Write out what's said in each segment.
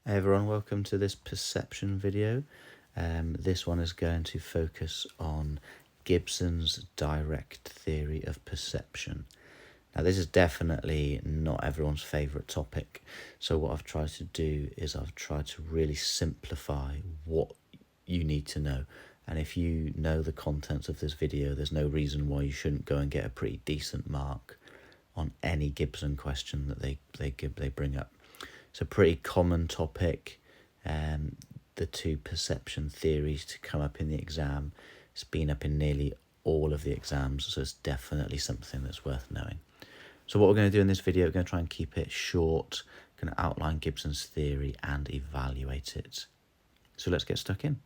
Hey everyone, welcome to this perception video. This one is going to focus on Gibson's direct theory of perception. Now this is definitely not everyone's favourite topic, so what I've tried to do is I've tried to really simplify what you need to know. And if you know the contents of this video, there's no reason why you shouldn't go and get a pretty decent mark on any Gibson question that they bring up. It's a pretty common topic, the two perception theories to come up in the exam. It's been up in nearly all of the exams, so it's definitely something that's worth knowing. So what we're going to do in this video, we're going to try and keep it short, going to outline Gibson's theory and evaluate it. So let's get stuck in.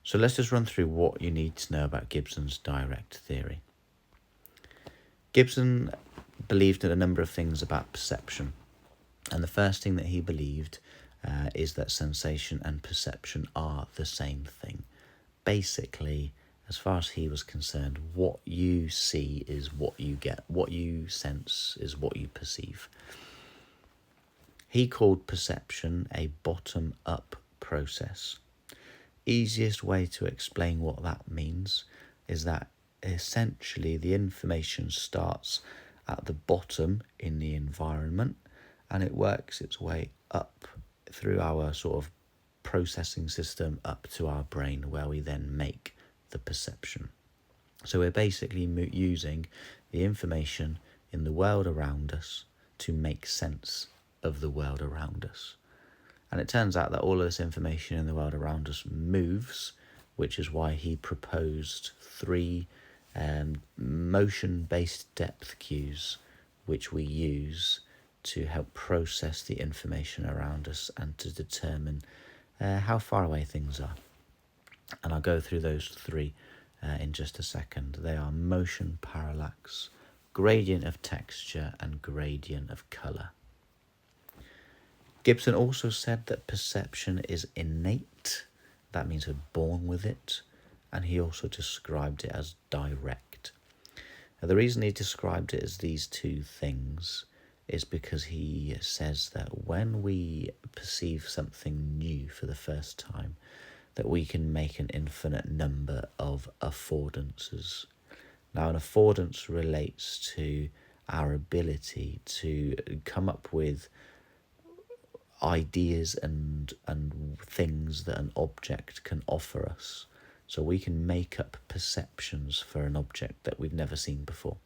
So let's just run through what you need to know about Gibson's direct theory. Gibson believed in a number of things about perception. And the first thing that he believed is that sensation and perception are the same thing. Basically, as far as he was concerned, what you see is what you get. What you sense is what you perceive. He called perception a bottom-up process. Easiest way to explain what that means is that essentially the information starts at the bottom in the environment and it works its way up through our sort of processing system up to our brain, where we then make the perception. So we're basically using the information in the world around us to make sense of the world around us. And it turns out that all of this information in the world around us moves, which is why he proposed three motion-based depth cues, which we use to help process the information around us and to determine how far away things are. And I'll go through those three in just a second. They are motion parallax, gradient of texture, and gradient of colour. Gibson also said that perception is innate. That means we're born with it. And he also described it as direct. Now, the reason he described it as these two things is because he says that when we perceive something new for the first time, that we can make an infinite number of affordances. Now, an affordance relates to our ability to come up with ideas and things that an object can offer us. So we can make up perceptions for an object that we've never seen before.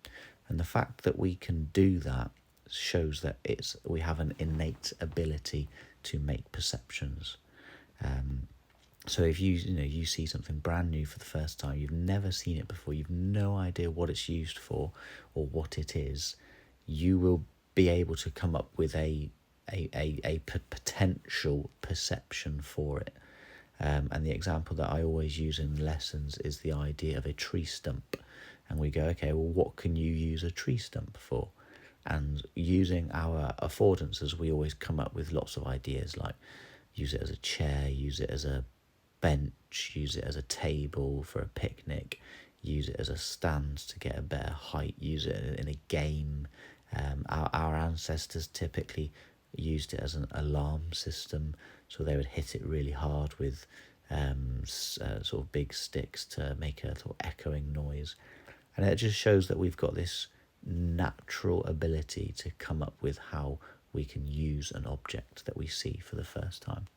And the fact that we can do that shows that we have an innate ability to make perceptions. So if you see something brand new for the first time, you've never seen it before, you've no idea what it's used for or what it is, you will be able to come up with a potential perception for it. And the example that I always use in lessons is the idea of a tree stump. And we go, okay, well, what can you use a tree stump for? And using our affordances, we always come up with lots of ideas, like use it as a chair, use it as a bench, use it as a table for a picnic, use it as a stand to get a better height, use it in a game. Our ancestors typically used it as an alarm system, so they would hit it really hard with sort of big sticks to make a sort of echoing noise. And it just shows that we've got this natural ability to come up with how we can use an object that we see for the first time.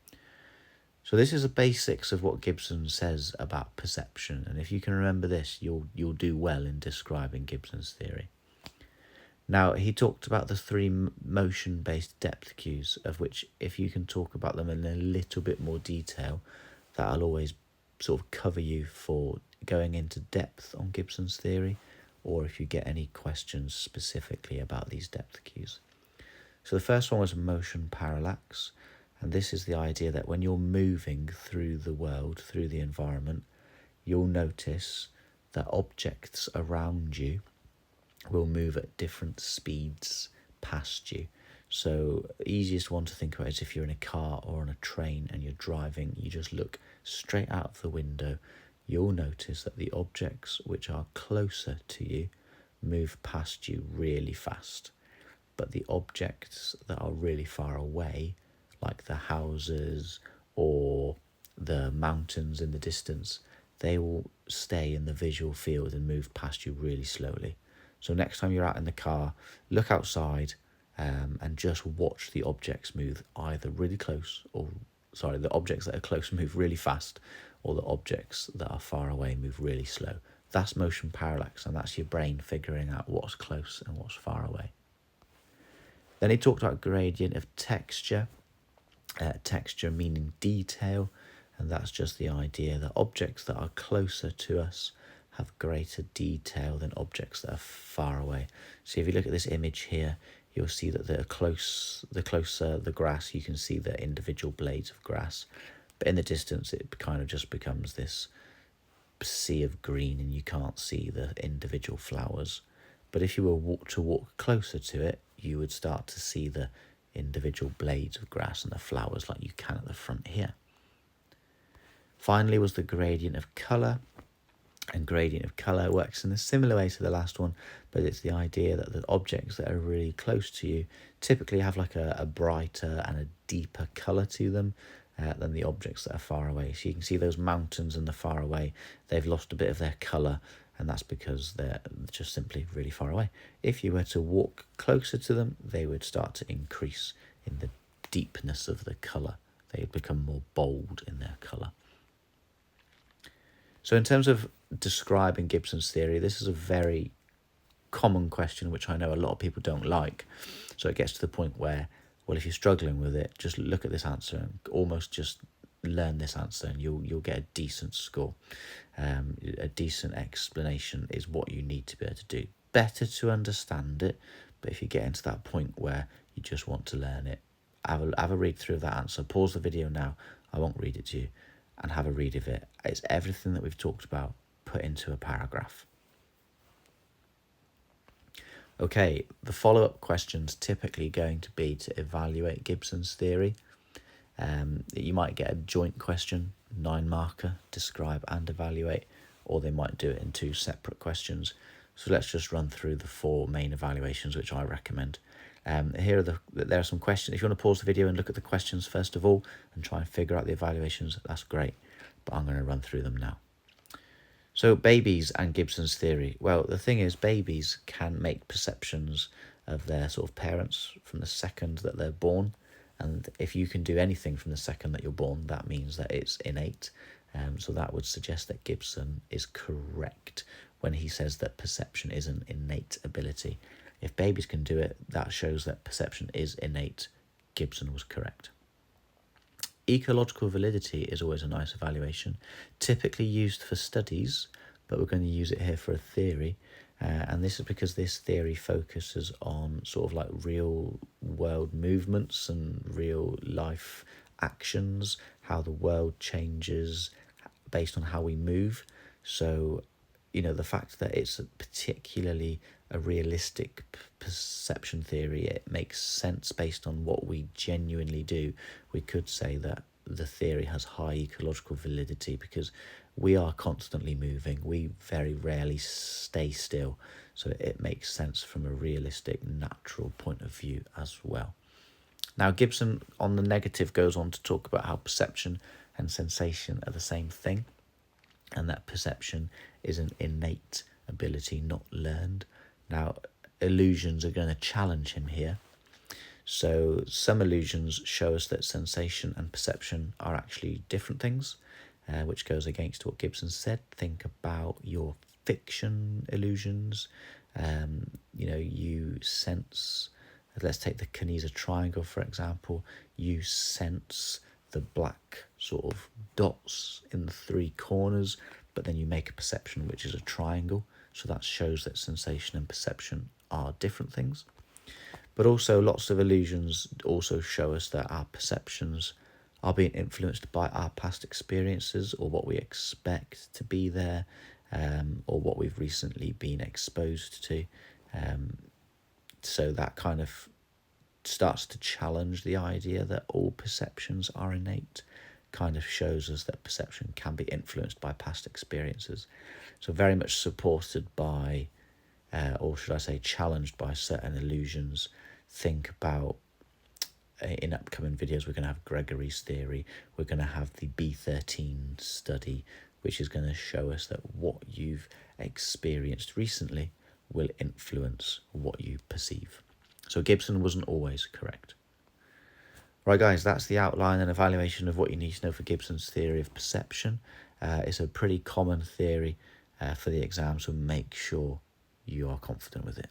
So this is the basics of what Gibson says about perception, and if you can remember this, you'll do well in describing Gibson's theory. Now, he talked about the three motion-based depth cues, of which if you can talk about them in a little bit more detail, that'll always sort of cover you for going into depth on Gibson's theory, or if you get any questions specifically about these depth cues. So the first one was motion parallax, and this is the idea that when you're moving through the world, through the environment, you'll notice that objects around you will move at different speeds past you. So the easiest one to think about is if you're in a car or on a train and you're driving, you just look straight out of the window, you'll notice that the objects which are closer to you move past you really fast, but the objects that are really far away like the houses or the mountains in the distance, they will stay in the visual field and move past you really slowly. So next time you're out in the car, look outside and just watch the objects move either really close the objects that are close move really fast, or the objects that are far away move really slow. That's motion parallax, and that's your brain figuring out what's close and what's far away. Then he talked about gradient of texture, texture meaning detail, and that's just the idea that objects that are closer to us have greater detail than objects that are far away. So if you look at this image here, you'll see that the closer the grass, you can see the individual blades of grass, but in the distance it kind of just becomes this sea of green and you can't see the individual flowers. But if you were to walk closer to it, you would start to see the individual blades of grass and the flowers like you can at the front here. Finally was the gradient of colour. And gradient of colour works in a similar way to the last one, but it's the idea that the objects that are really close to you typically have like a brighter and a deeper colour to them than the objects that are far away. So you can see those mountains in the far away, they've lost a bit of their colour, and that's because they're just simply really far away. If you were to walk closer to them, they would start to increase in the deepness of the colour. They would become more bold in their colour. So in terms of describing Gibson's theory, this is a very common question which I know a lot of people don't like. So it gets to the point where, well, if you're struggling with it, just look at this answer and almost just learn this answer and you'll get a decent score. A decent explanation is what you need to be able to do. Better to understand it, but if you get into that point where you just want to learn it, have a read through of that answer. Pause the video now, I won't read it to you, and have a read of it. It's everything that we've talked about put into a paragraph. Okay, the follow-up question's typically going to be to evaluate Gibson's theory. You might get a joint question, 9-marker, describe and evaluate, or they might do it in 2 separate questions. So let's just run through the 4 main evaluations which I recommend. There are some questions. If you want to pause the video and look at the questions first of all and try and figure out the evaluations, that's great. But I'm going to run through them now. So babies and Gibson's theory. Well, the thing is, babies can make perceptions of their sort of parents from the second that they're born. And if you can do anything from the second that you're born, that means that it's innate. So that would suggest that Gibson is correct when he says that perception is an innate ability. If babies can do it, that shows that perception is innate. Gibson was correct. Ecological validity is always a nice evaluation, typically used for studies, but we're going to use it here for a theory. And this is because this theory focuses on sort of like real world movements and real life actions, how the world changes based on how we move. So, you know, the fact that it's particularly a realistic perception theory, it makes sense based on what we genuinely do. We could say that the theory has high ecological validity because we are constantly moving. We very rarely stay still. So it makes sense from a realistic, natural point of view as well. Now, Gibson, on the negative, goes on to talk about how perception and sensation are the same thing, and that perception is an innate ability, not learned. Now, illusions are going to challenge him here. So some illusions show us that sensation and perception are actually different things, which goes against what Gibson said. Think about your fiction illusions. You sense, let's take the Canesa triangle, for example. You sense the black sort of dots in the 3 corners, but then you make a perception which is a triangle. So that shows that sensation and perception are different things. But also lots of illusions also show us that our perceptions are being influenced by our past experiences or what we expect to be there, or what we've recently been exposed to. So that kind of starts to challenge the idea that all perceptions are innate, kind of shows us that perception can be influenced by past experiences. So very much supported by, or should I say challenged by certain illusions. Think about in upcoming videos, we're going to have Gregory's theory. We're going to have the B13 study, which is going to show us that what you've experienced recently will influence what you perceive. So Gibson wasn't always correct. Right, guys, that's the outline and evaluation of what you need to know for Gibson's theory of perception. It's a pretty common theory for the exam, so make sure you are confident with it.